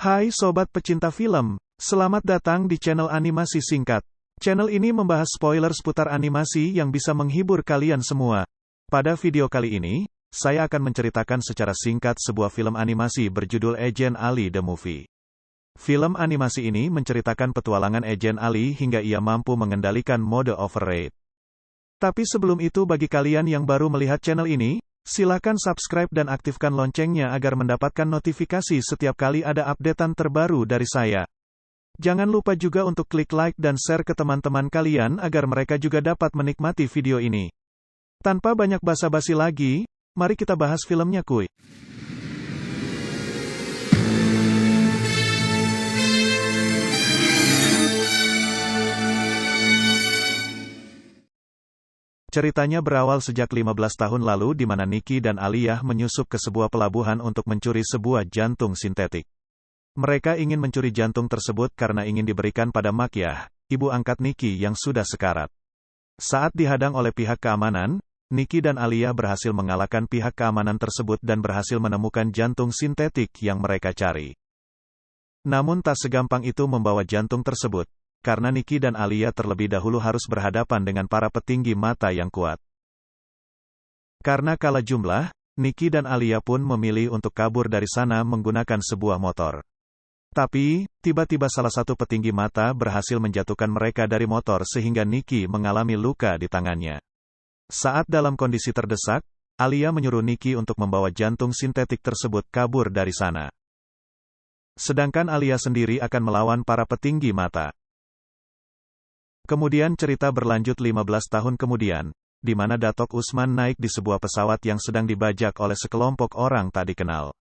Hai sobat pecinta film, selamat datang di channel animasi singkat. Channel ini membahas spoiler seputar animasi yang bisa menghibur kalian semua. Pada video kali ini, saya akan menceritakan secara singkat sebuah film animasi berjudul Agent Ali The Movie. Film animasi ini menceritakan petualangan Agent Ali hingga ia mampu mengendalikan mode override. Tapi sebelum itu, bagi kalian yang baru melihat channel ini, silakan subscribe dan aktifkan loncengnya agar mendapatkan notifikasi setiap kali ada updatean terbaru dari saya. Jangan lupa juga untuk klik like dan share ke teman-teman kalian agar mereka juga dapat menikmati video ini. Tanpa banyak basa-basi lagi, mari kita bahas filmnya kuy. Ceritanya berawal sejak 15 tahun lalu di mana Nikki dan Aliyah menyusup ke sebuah pelabuhan untuk mencuri sebuah jantung sintetik. Mereka ingin mencuri jantung tersebut karena ingin diberikan pada Makyah, ibu angkat Nikki yang sudah sekarat. Saat dihadang oleh pihak keamanan, Nikki dan Aliyah berhasil mengalahkan pihak keamanan tersebut dan berhasil menemukan jantung sintetik yang mereka cari. Namun tak segampang itu membawa jantung tersebut, karena Nikki dan Aliyah terlebih dahulu harus berhadapan dengan para petinggi mata yang kuat. Karena kalah jumlah, Nikki dan Aliyah pun memilih untuk kabur dari sana menggunakan sebuah motor. Tapi, tiba-tiba salah satu petinggi mata berhasil menjatuhkan mereka dari motor sehingga Nikki mengalami luka di tangannya. Saat dalam kondisi terdesak, Aliyah menyuruh Nikki untuk membawa jantung sintetik tersebut kabur dari sana. Sedangkan Aliyah sendiri akan melawan para petinggi mata. Kemudian cerita berlanjut 15 tahun kemudian, di mana Datuk Usman naik di sebuah pesawat yang sedang dibajak oleh sekelompok orang tak dikenal.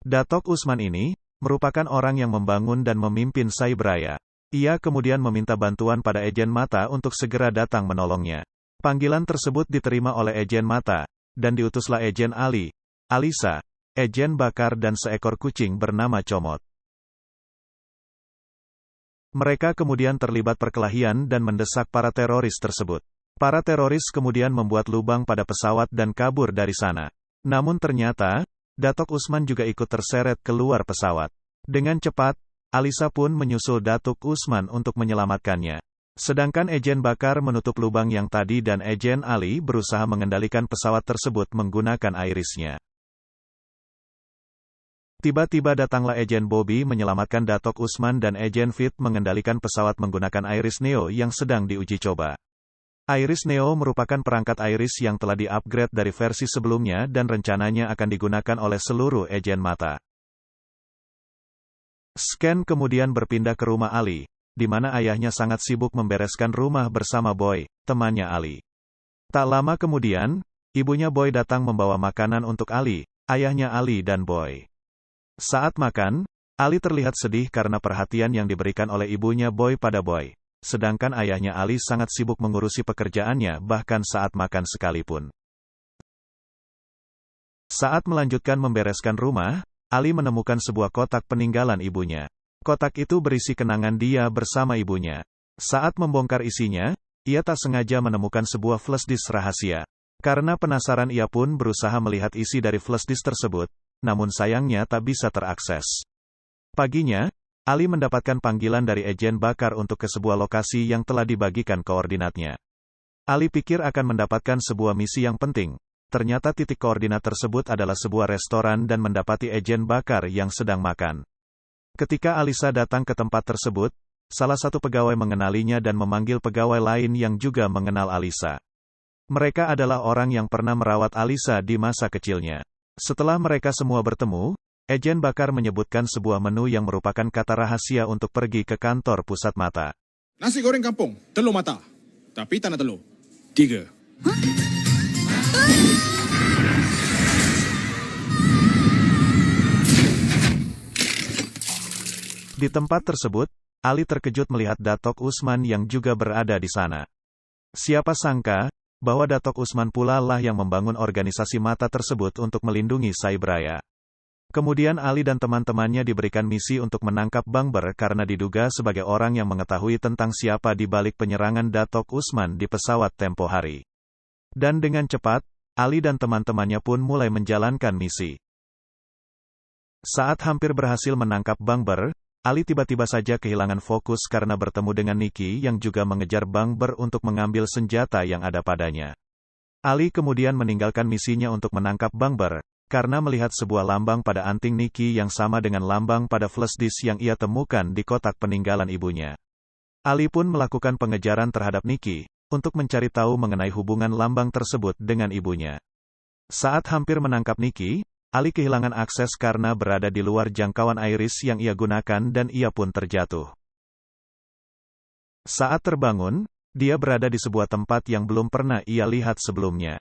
Datuk Usman ini, merupakan orang yang membangun dan memimpin Cyberaya. Ia kemudian meminta bantuan pada Agen Mata untuk segera datang menolongnya. Panggilan tersebut diterima oleh Agen Mata, dan diutuslah Agen Ali, Alisa, Agen Bakar dan seekor kucing bernama Comot. Mereka kemudian terlibat perkelahian dan mendesak para teroris tersebut. Para teroris kemudian membuat lubang pada pesawat dan kabur dari sana. Namun ternyata, Datuk Usman juga ikut terseret keluar pesawat. Dengan cepat, Alisa pun menyusul Datuk Usman untuk menyelamatkannya. Sedangkan Agen Bakar menutup lubang yang tadi dan Agen Ali berusaha mengendalikan pesawat tersebut menggunakan irisnya. Tiba-tiba datanglah Agen Bobby menyelamatkan Datuk Usman dan Agen Fit mengendalikan pesawat menggunakan Iris Neo yang sedang diuji coba. Iris Neo merupakan perangkat iris yang telah di-upgrade dari versi sebelumnya dan rencananya akan digunakan oleh seluruh Agen Mata. Scan kemudian berpindah ke rumah Ali, di mana ayahnya sangat sibuk membereskan rumah bersama Boy, temannya Ali. Tak lama kemudian, ibunya Boy datang membawa makanan untuk Ali, ayahnya Ali dan Boy. Saat makan, Ali terlihat sedih karena perhatian yang diberikan oleh ibunya Boy pada Boy. Sedangkan ayahnya Ali sangat sibuk mengurusi pekerjaannya bahkan saat makan sekalipun. Saat melanjutkan membereskan rumah, Ali menemukan sebuah kotak peninggalan ibunya. Kotak itu berisi kenangan dia bersama ibunya. Saat membongkar isinya, ia tak sengaja menemukan sebuah flashdisk rahasia. Karena penasaran ia pun berusaha melihat isi dari flashdisk tersebut. Namun sayangnya tak bisa terakses. Paginya, Ali mendapatkan panggilan dari Agen Bakar untuk ke sebuah lokasi yang telah dibagikan koordinatnya. Ali pikir akan mendapatkan sebuah misi yang penting. Ternyata titik koordinat tersebut adalah sebuah restoran dan mendapati Agen Bakar yang sedang makan. Ketika Alisa datang ke tempat tersebut, salah satu pegawai mengenalinya dan memanggil pegawai lain yang juga mengenal Alisa. Mereka adalah orang yang pernah merawat Alisa di masa kecilnya. Setelah mereka semua bertemu, Agen Bakar menyebutkan sebuah menu yang merupakan kata rahasia untuk pergi ke kantor pusat mata. Nasi goreng kampung, telur mata. Tapi tak nak telur. 3. Di tempat tersebut, Ali terkejut melihat Datuk Usman yang juga berada di sana. Siapa sangka, bahwa Datuk Usman pula lah yang membangun organisasi mata tersebut untuk melindungi Cyberaya. Kemudian Ali dan teman-temannya diberikan misi untuk menangkap Bangber karena diduga sebagai orang yang mengetahui tentang siapa di balik penyerangan Datuk Usman di pesawat tempo hari. Dan dengan cepat, Ali dan teman-temannya pun mulai menjalankan misi. Saat hampir berhasil menangkap Bang Ber, Ali tiba-tiba saja kehilangan fokus karena bertemu dengan Nicky yang juga mengejar Bang Ber untuk mengambil senjata yang ada padanya. Ali kemudian meninggalkan misinya untuk menangkap Bang Ber, karena melihat sebuah lambang pada anting Nicky yang sama dengan lambang pada flash disk yang ia temukan di kotak peninggalan ibunya. Ali pun melakukan pengejaran terhadap Nicky, untuk mencari tahu mengenai hubungan lambang tersebut dengan ibunya. Saat hampir menangkap Nicky, Ali kehilangan akses karena berada di luar jangkauan iris yang ia gunakan dan ia pun terjatuh. Saat terbangun, dia berada di sebuah tempat yang belum pernah ia lihat sebelumnya.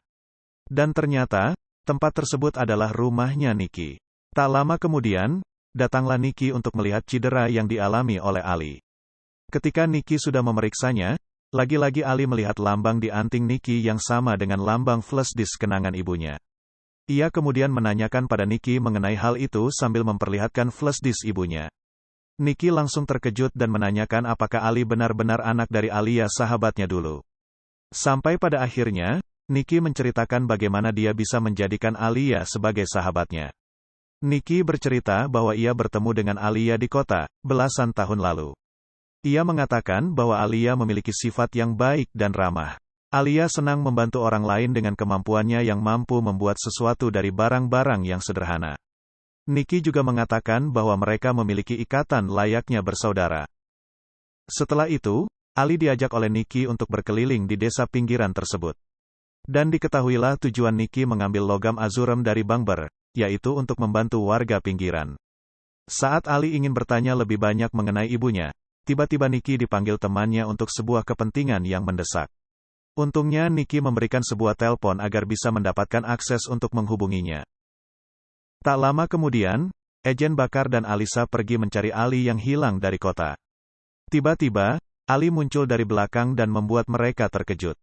Dan ternyata, tempat tersebut adalah rumahnya Nicky. Tak lama kemudian, datanglah Nicky untuk melihat cedera yang dialami oleh Ali. Ketika Nicky sudah memeriksanya, lagi-lagi Ali melihat lambang di anting Nicky yang sama dengan lambang flash disk kenangan ibunya. Ia kemudian menanyakan pada Nicky mengenai hal itu sambil memperlihatkan flash disk ibunya. Nicky langsung terkejut dan menanyakan apakah Ali benar-benar anak dari Alia sahabatnya dulu. Sampai pada akhirnya, Nicky menceritakan bagaimana dia bisa menjadikan Alia sebagai sahabatnya. Nicky bercerita bahwa ia bertemu dengan Alia di kota, belasan tahun lalu. Ia mengatakan bahwa Alia memiliki sifat yang baik dan ramah. Alia senang membantu orang lain dengan kemampuannya yang mampu membuat sesuatu dari barang-barang yang sederhana. Nicky juga mengatakan bahwa mereka memiliki ikatan layaknya bersaudara. Setelah itu, Ali diajak oleh Nicky untuk berkeliling di desa pinggiran tersebut. Dan diketahuilah tujuan Nicky mengambil logam azurem dari Bang Ber, yaitu untuk membantu warga pinggiran. Saat Ali ingin bertanya lebih banyak mengenai ibunya, tiba-tiba Nicky dipanggil temannya untuk sebuah kepentingan yang mendesak. Untungnya Nicky memberikan sebuah telepon agar bisa mendapatkan akses untuk menghubunginya. Tak lama kemudian, Ejen Bakar dan Alisa pergi mencari Ali yang hilang dari kota. Tiba-tiba, Ali muncul dari belakang dan membuat mereka terkejut.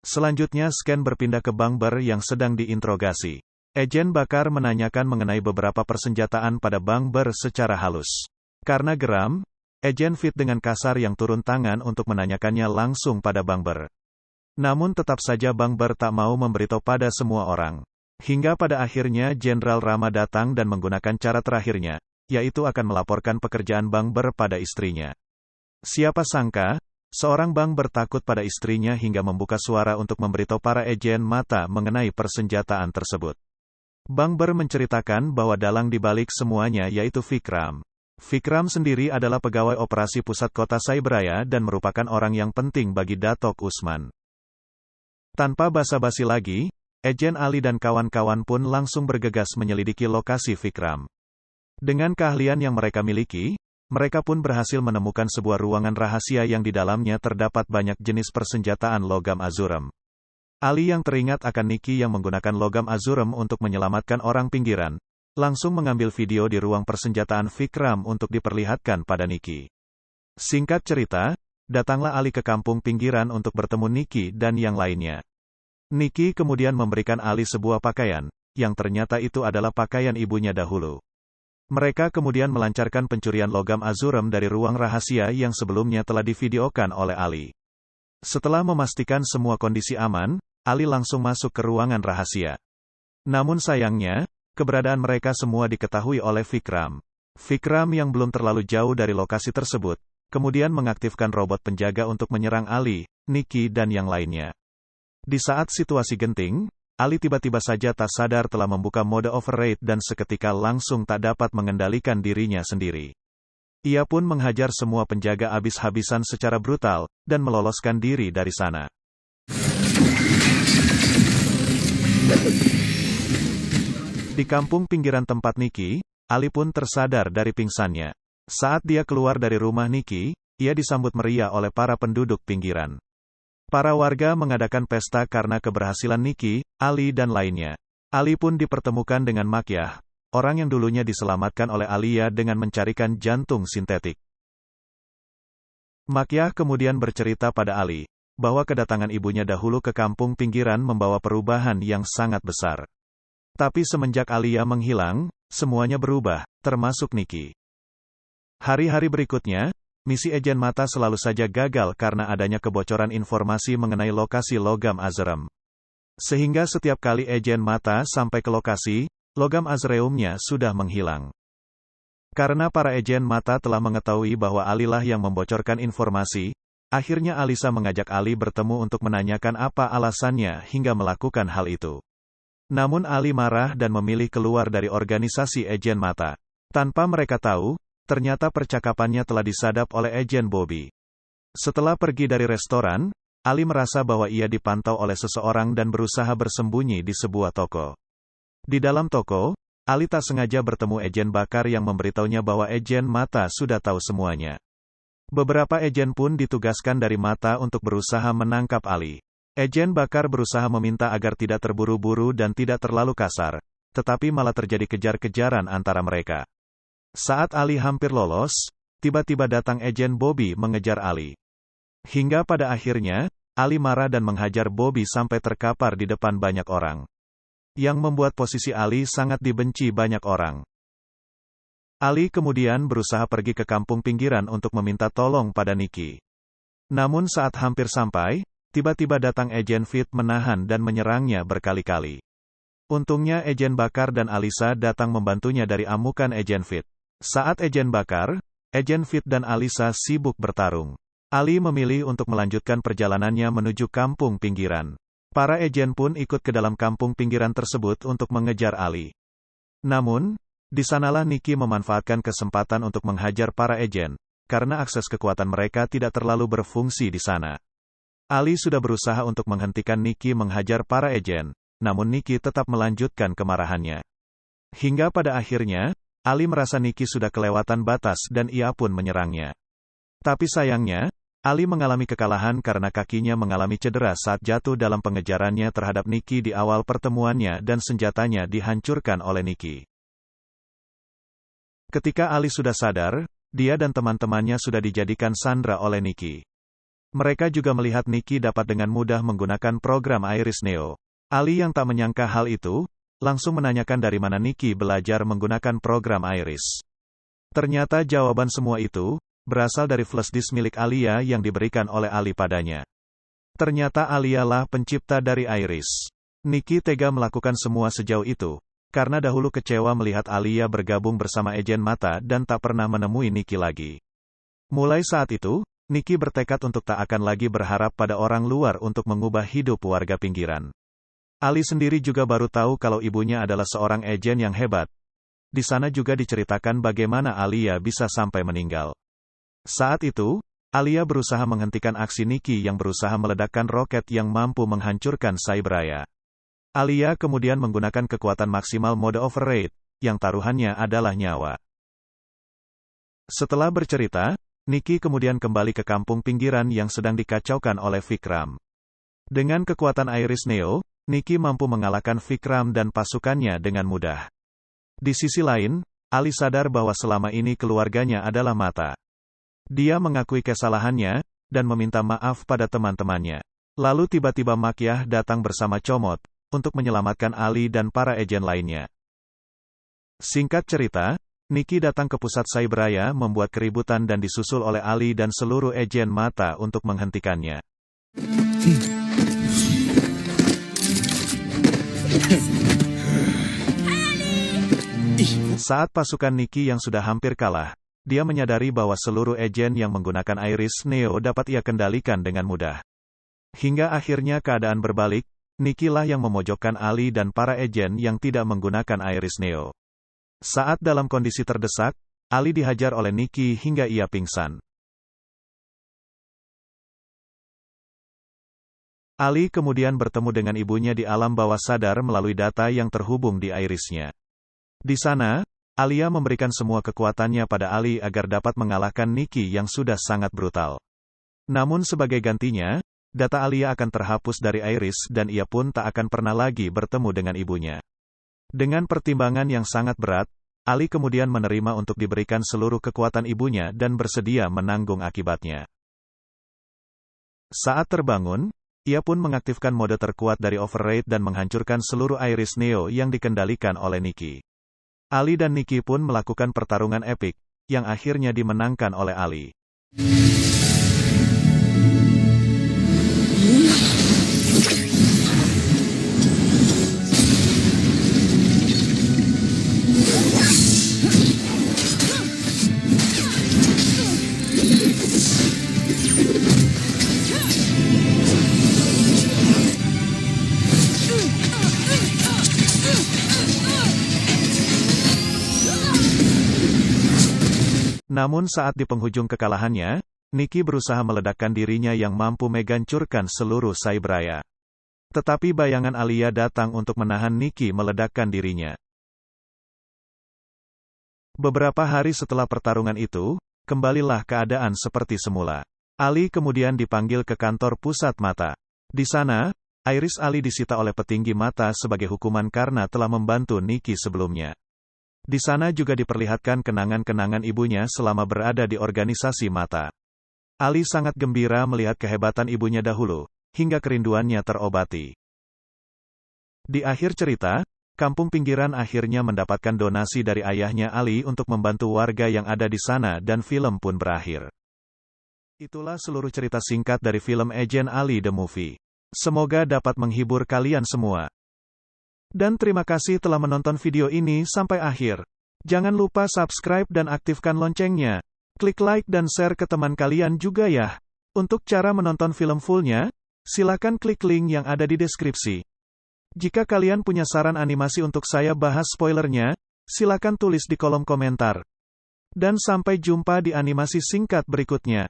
Selanjutnya scan berpindah ke Bang Ber yang sedang diinterogasi. Ejen Bakar menanyakan mengenai beberapa persenjataan pada Bang Ber secara halus. Karena geram, Ejen Fit dengan kasar yang turun tangan untuk menanyakannya langsung pada Bang Ber. Namun tetap saja Bang Ber tak mau memberitahu pada semua orang. Hingga pada akhirnya Jenderal Rama datang dan menggunakan cara terakhirnya, yaitu akan melaporkan pekerjaan Bang Ber pada istrinya. Siapa sangka, seorang Bang Ber takut pada istrinya hingga membuka suara untuk memberitahu para ejen mata mengenai persenjataan tersebut. Bang Ber menceritakan bahwa dalang di balik semuanya yaitu Vikram. Vikram sendiri adalah pegawai operasi pusat kota Cyberaya dan merupakan orang yang penting bagi Datok Usman. Tanpa basa-basi lagi, Ejen Ali dan kawan-kawan pun langsung bergegas menyelidiki lokasi Vikram. Dengan keahlian yang mereka miliki, mereka pun berhasil menemukan sebuah ruangan rahasia yang di dalamnya terdapat banyak jenis persenjataan logam azurem. Ali yang teringat akan Nicky yang menggunakan logam azurem untuk menyelamatkan orang pinggiran, langsung mengambil video di ruang persenjataan Vikram untuk diperlihatkan pada Nicky. Singkat cerita, datanglah Ali ke kampung pinggiran untuk bertemu Nicky dan yang lainnya. Nicky kemudian memberikan Ali sebuah pakaian, yang ternyata itu adalah pakaian ibunya dahulu. Mereka kemudian melancarkan pencurian logam azurem dari ruang rahasia yang sebelumnya telah divideokan oleh Ali. Setelah memastikan semua kondisi aman, Ali langsung masuk ke ruangan rahasia. Namun sayangnya, keberadaan mereka semua diketahui oleh Vikram. Vikram yang belum terlalu jauh dari lokasi tersebut, kemudian mengaktifkan robot penjaga untuk menyerang Ali, Nicky dan yang lainnya. Di saat situasi genting, Ali tiba-tiba saja tak sadar telah membuka mode override dan seketika langsung tak dapat mengendalikan dirinya sendiri. Ia pun menghajar semua penjaga habis-habisan secara brutal, dan meloloskan diri dari sana. Di kampung pinggiran tempat Nicky, Ali pun tersadar dari pingsannya. Saat dia keluar dari rumah Nicky, ia disambut meriah oleh para penduduk pinggiran. Para warga mengadakan pesta karena keberhasilan Nicky, Ali dan lainnya. Ali pun dipertemukan dengan Makyah, orang yang dulunya diselamatkan oleh Alia dengan mencarikan jantung sintetik. Makyah kemudian bercerita pada Ali, bahwa kedatangan ibunya dahulu ke kampung pinggiran membawa perubahan yang sangat besar. Tapi semenjak Alia menghilang, semuanya berubah, termasuk Nicky. Hari-hari berikutnya, misi Ejen Mata selalu saja gagal karena adanya kebocoran informasi mengenai lokasi logam azurem. Sehingga setiap kali Ejen Mata sampai ke lokasi, logam azreumnya sudah menghilang. Karena para agen mata telah mengetahui bahwa Alilah yang membocorkan informasi, akhirnya Alisa mengajak Ali bertemu untuk menanyakan apa alasannya hingga melakukan hal itu. Namun Ali marah dan memilih keluar dari organisasi agen mata. Tanpa mereka tahu, ternyata percakapannya telah disadap oleh agen Bobby. Setelah pergi dari restoran, Ali merasa bahwa ia dipantau oleh seseorang dan berusaha bersembunyi di sebuah toko. Di dalam toko, Ali tak sengaja bertemu agen Bakar yang memberitahunya bahwa agen mata sudah tahu semuanya. Beberapa agen pun ditugaskan dari mata untuk berusaha menangkap Ali. Agen Bakar berusaha meminta agar tidak terburu-buru dan tidak terlalu kasar, tetapi malah terjadi kejar-kejaran antara mereka. Saat Ali hampir lolos, tiba-tiba datang agen Bobby mengejar Ali. Hingga pada akhirnya, Ali marah dan menghajar Bobby sampai terkapar di depan banyak orang. Yang membuat posisi Ali sangat dibenci banyak orang. Ali kemudian berusaha pergi ke kampung pinggiran untuk meminta tolong pada Nikki. Namun saat hampir sampai, tiba-tiba datang agen Fit menahan dan menyerangnya berkali-kali. Untungnya agen Bakar dan Alisa datang membantunya dari amukan agen Fit. Saat agen Bakar, agen Fit dan Alisa sibuk bertarung. Ali memilih untuk melanjutkan perjalanannya menuju kampung pinggiran. Para agen pun ikut ke dalam kampung pinggiran tersebut untuk mengejar Ali. Namun, di sanalah Nikki memanfaatkan kesempatan untuk menghajar para agen, karena akses kekuatan mereka tidak terlalu berfungsi di sana. Ali sudah berusaha untuk menghentikan Nikki menghajar para agen, namun Nikki tetap melanjutkan kemarahannya. Hingga pada akhirnya, Ali merasa Nikki sudah kelewatan batas dan ia pun menyerangnya. Tapi sayangnya, Ali mengalami kekalahan karena kakinya mengalami cedera saat jatuh dalam pengejarannya terhadap Nikki di awal pertemuannya dan senjatanya dihancurkan oleh Nikki. Ketika Ali sudah sadar, dia dan teman-temannya sudah dijadikan sandera oleh Nikki. Mereka juga melihat Nikki dapat dengan mudah menggunakan program Iris Neo. Ali yang tak menyangka hal itu, langsung menanyakan dari mana Nikki belajar menggunakan program Iris. Ternyata jawaban semua itu berasal dari flash disk milik Alia yang diberikan oleh Ali padanya. Ternyata Alia lah pencipta dari Iris. Nikki tega melakukan semua sejauh itu, karena dahulu kecewa melihat Alia bergabung bersama agen mata dan tak pernah menemui Nikki lagi. Mulai saat itu, Nikki bertekad untuk tak akan lagi berharap pada orang luar untuk mengubah hidup warga pinggiran. Ali sendiri juga baru tahu kalau ibunya adalah seorang agen yang hebat. Di sana juga diceritakan bagaimana Alia bisa sampai meninggal. Saat itu, Alia berusaha menghentikan aksi Nikki yang berusaha meledakkan roket yang mampu menghancurkan Cyberaya. Alia kemudian menggunakan kekuatan maksimal mode override, yang taruhannya adalah nyawa. Setelah bercerita, Nikki kemudian kembali ke kampung pinggiran yang sedang dikacaukan oleh Vikram. Dengan kekuatan Iris Neo, Nikki mampu mengalahkan Vikram dan pasukannya dengan mudah. Di sisi lain, Ali sadar bahwa selama ini keluarganya adalah mata. Dia mengakui kesalahannya, dan meminta maaf pada teman-temannya. Lalu tiba-tiba Makyah datang bersama Comot, untuk menyelamatkan Ali dan para agen lainnya. Singkat cerita, Nikki datang ke pusat Cyberaya membuat keributan dan disusul oleh Ali dan seluruh agen mata untuk menghentikannya. Saat pasukan Nikki yang sudah hampir kalah, dia menyadari bahwa seluruh agen yang menggunakan Iris Neo dapat ia kendalikan dengan mudah. Hingga akhirnya keadaan berbalik, Nikki lah yang memojokkan Ali dan para agen yang tidak menggunakan Iris Neo. Saat dalam kondisi terdesak, Ali dihajar oleh Nikki hingga ia pingsan. Ali kemudian bertemu dengan ibunya di alam bawah sadar melalui data yang terhubung di Irisnya. Di sana, Alia memberikan semua kekuatannya pada Ali agar dapat mengalahkan Nikki yang sudah sangat brutal. Namun sebagai gantinya, data Alia akan terhapus dari Iris dan ia pun tak akan pernah lagi bertemu dengan ibunya. Dengan pertimbangan yang sangat berat, Ali kemudian menerima untuk diberikan seluruh kekuatan ibunya dan bersedia menanggung akibatnya. Saat terbangun, ia pun mengaktifkan mode terkuat dari Override dan menghancurkan seluruh Iris Neo yang dikendalikan oleh Nikki. Ali dan Nikki pun melakukan pertarungan epik, yang akhirnya dimenangkan oleh Ali. Namun saat di penghujung kekalahannya, Nikki berusaha meledakkan dirinya yang mampu menghancurkan seluruh Cyberaya. Tetapi bayangan Alia datang untuk menahan Nikki meledakkan dirinya. Beberapa hari setelah pertarungan itu, kembalilah keadaan seperti semula. Ali kemudian dipanggil ke kantor pusat mata. Di sana, iris Ali disita oleh petinggi mata sebagai hukuman karena telah membantu Nikki sebelumnya. Di sana juga diperlihatkan kenangan-kenangan ibunya selama berada di organisasi mata. Ali sangat gembira melihat kehebatan ibunya dahulu, hingga kerinduannya terobati. Di akhir cerita, kampung pinggiran akhirnya mendapatkan donasi dari ayahnya Ali untuk membantu warga yang ada di sana dan film pun berakhir. Itulah seluruh cerita singkat dari film Agent Ali The Movie. Semoga dapat menghibur kalian semua. Dan terima kasih telah menonton video ini sampai akhir. Jangan lupa subscribe dan aktifkan loncengnya. Klik like dan share ke teman kalian juga ya. Untuk cara menonton film fullnya, silakan klik link yang ada di deskripsi. Jika kalian punya saran animasi untuk saya bahas spoilernya, silakan tulis di kolom komentar. Dan sampai jumpa di animasi singkat berikutnya.